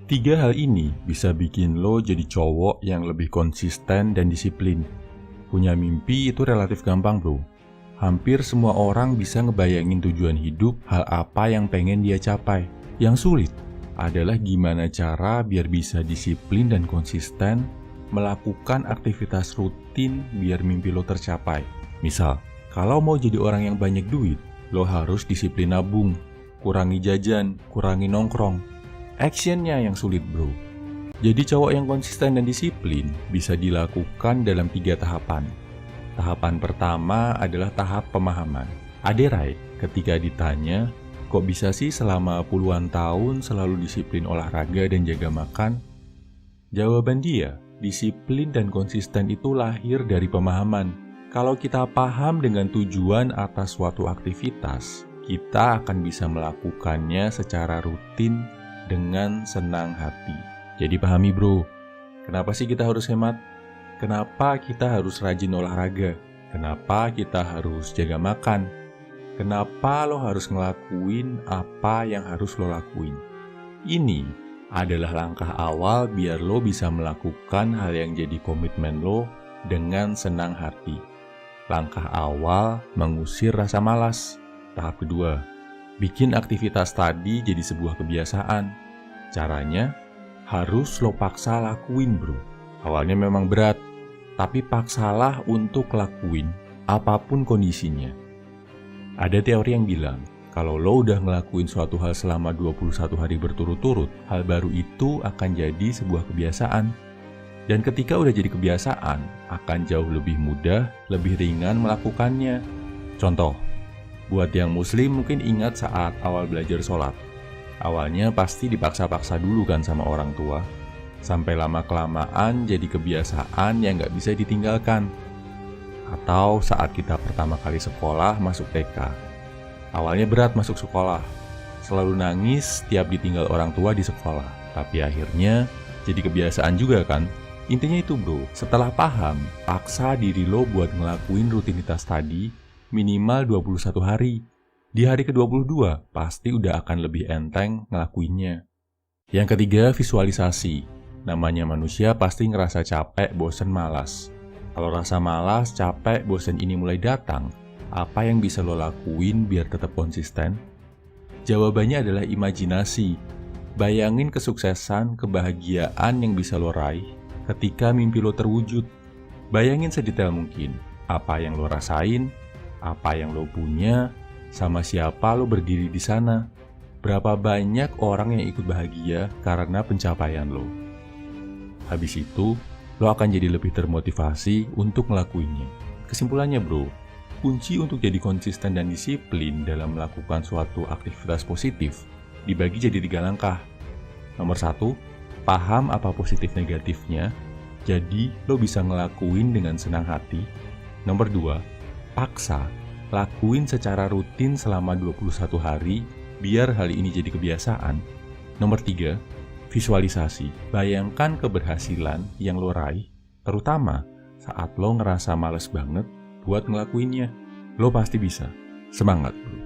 Tiga hal ini bisa bikin lo jadi cowok yang lebih konsisten dan disiplin. Punya mimpi itu relatif gampang bro. Hampir semua orang bisa ngebayangin tujuan hidup, hal apa yang pengen dia capai. Yang sulit adalah gimana cara biar bisa disiplin dan konsisten melakukan aktivitas rutin biar mimpi lo tercapai. Misal, kalau mau jadi orang yang banyak duit, lo harus disiplin nabung, kurangi jajan, kurangi nongkrong. Actionnya yang sulit bro. Jadi cowok yang konsisten dan disiplin bisa dilakukan dalam 3 tahapan. Tahapan pertama adalah tahap pemahaman. Aderai ketika ditanya, kok bisa sih selama puluhan tahun selalu disiplin olahraga dan jaga makan? Jawaban dia, disiplin dan konsisten itu lahir dari pemahaman. Kalau kita paham dengan tujuan atas suatu aktivitas, kita akan bisa melakukannya secara rutin dengan senang hati. Jadi pahami bro, kenapa sih kita harus hemat? Kenapa kita harus rajin olahraga? Kenapa kita harus jaga makan? Kenapa lo harus ngelakuin apa yang harus lo lakuin? Ini adalah langkah awal biar lo bisa melakukan hal yang jadi komitmen lo dengan senang hati. Langkah awal mengusir rasa malas. Tahap kedua, bikin aktivitas tadi jadi sebuah kebiasaan. Caranya, harus lo paksa lakuin bro. Awalnya memang berat, tapi paksalah untuk lakuin apapun kondisinya. Ada teori yang bilang, kalau lo udah ngelakuin suatu hal selama 21 hari berturut-turut, hal baru itu akan jadi sebuah kebiasaan. Dan ketika udah jadi kebiasaan, akan jauh lebih mudah, lebih ringan melakukannya. Contoh, buat yang muslim mungkin ingat saat awal belajar sholat. Awalnya pasti dipaksa-paksa dulu kan sama orang tua. Sampai lama-kelamaan jadi kebiasaan yang gak bisa ditinggalkan. Atau saat kita pertama kali sekolah masuk TK. Awalnya berat masuk sekolah. Selalu nangis tiap ditinggal orang tua di sekolah. Tapi akhirnya jadi kebiasaan juga kan. Intinya itu bro, setelah paham, paksa diri lo buat ngelakuin rutinitas tadi minimal 21 hari. Di hari ke-22, pasti udah akan lebih enteng ngelakuinnya. Yang ketiga, visualisasi. Namanya manusia pasti ngerasa capek, bosen, malas. Kalau rasa malas, capek, bosen ini mulai datang, apa yang bisa lo lakuin biar tetap konsisten? Jawabannya adalah imajinasi. Bayangin kesuksesan, kebahagiaan yang bisa lo raih ketika mimpi lo terwujud. Bayangin sedetail mungkin apa yang lo rasain, apa yang lo punya, sama siapa lo berdiri di sana. Berapa banyak orang yang ikut bahagia karena pencapaian lo. Habis itu, lo akan jadi lebih termotivasi untuk ngelakuinnya. Kesimpulannya bro, kunci untuk jadi konsisten dan disiplin dalam melakukan suatu aktivitas positif dibagi jadi 3 langkah. Nomor 1, paham apa positif negatifnya, jadi lo bisa ngelakuin dengan senang hati. Nomor 2, paksa, lakuin secara rutin selama 21 hari, biar hal ini jadi kebiasaan. Nomor 3, visualisasi. Bayangkan keberhasilan yang lo raih, terutama saat lo ngerasa males banget buat ngelakuinnya. Lo pasti bisa. Semangat bro!